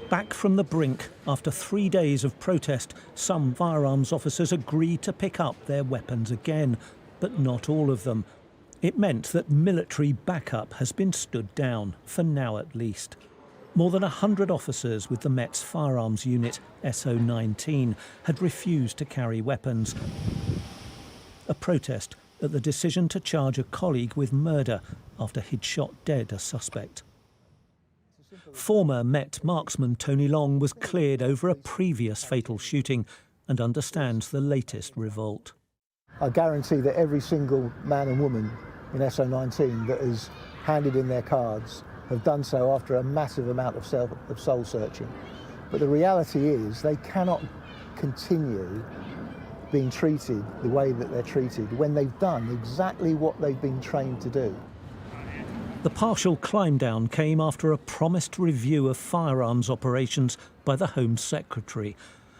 Back from the brink, after 3 days of protest, some firearms officers agreed to pick up their weapons again, but not all of them. It meant that military backup has been stood down, for now at least. More than 100 officers with the Met's firearms unit, SO19, had refused to carry weapons. A protest at the decision to charge a colleague with murder after he'd shot dead a suspect. Former Met marksman Tony Long was cleared over a previous fatal shooting and understands the latest revolt. I guarantee that every single man and woman in SO19 that has handed in their cards have done so after a massive amount of soul searching. But the reality is they cannot continue being treated the way that they're treated when they've done exactly what they've been trained to do. The partial climb down came after a promised review of firearms operations by the Home Secretary,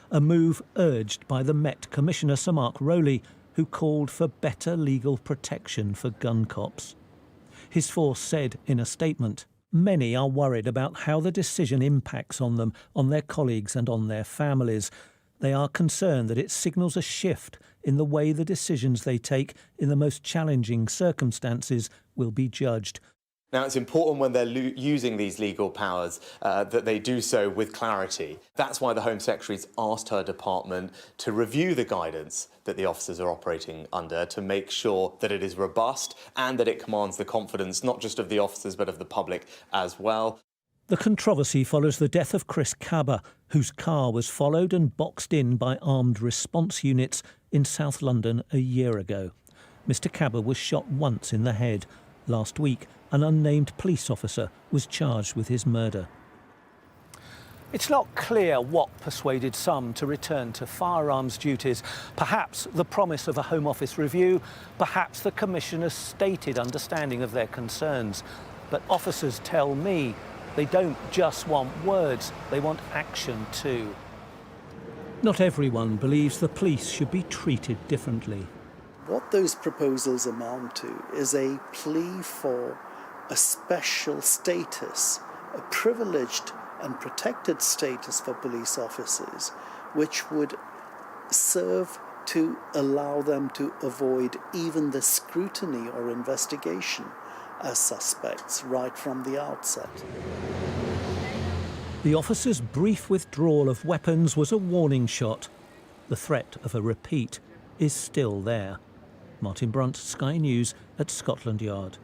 a move urged by the Met Commissioner Sir Mark Rowley, who called for better legal protection for gun cops. His force said in a statement, "Many are worried about how the decision impacts on them, on their colleagues and on their families. They are concerned that it signals a shift in the way the decisions they take in the most challenging circumstances will be judged." Now, it's important when they're using these legal powers that they do so with clarity. That's why the Home Secretary's asked her department to review the guidance that the officers are operating under to make sure that it is robust and that it commands the confidence not just of the officers but of the public as well. The controversy follows the death of Chris Kaba, whose car was followed and boxed in by armed response units in South London a year ago. Mr. Kaba was shot once in the head. Last week, an unnamed police officer was charged with his murder. It's not clear what persuaded some to return to firearms duties. Perhaps the promise of a Home Office review, perhaps the Commissioner's stated understanding of their concerns. But officers tell me they don't just want words, they want action too. Not everyone believes the police should be treated differently. What those proposals amount to is a plea for a special status, a privileged and protected status for police officers, which would serve to allow them to avoid even the scrutiny or investigation as suspects right from the outset. The officer's brief withdrawal of weapons was a warning shot. The threat of a repeat is still there. Martin Brunt, Sky News at Scotland Yard.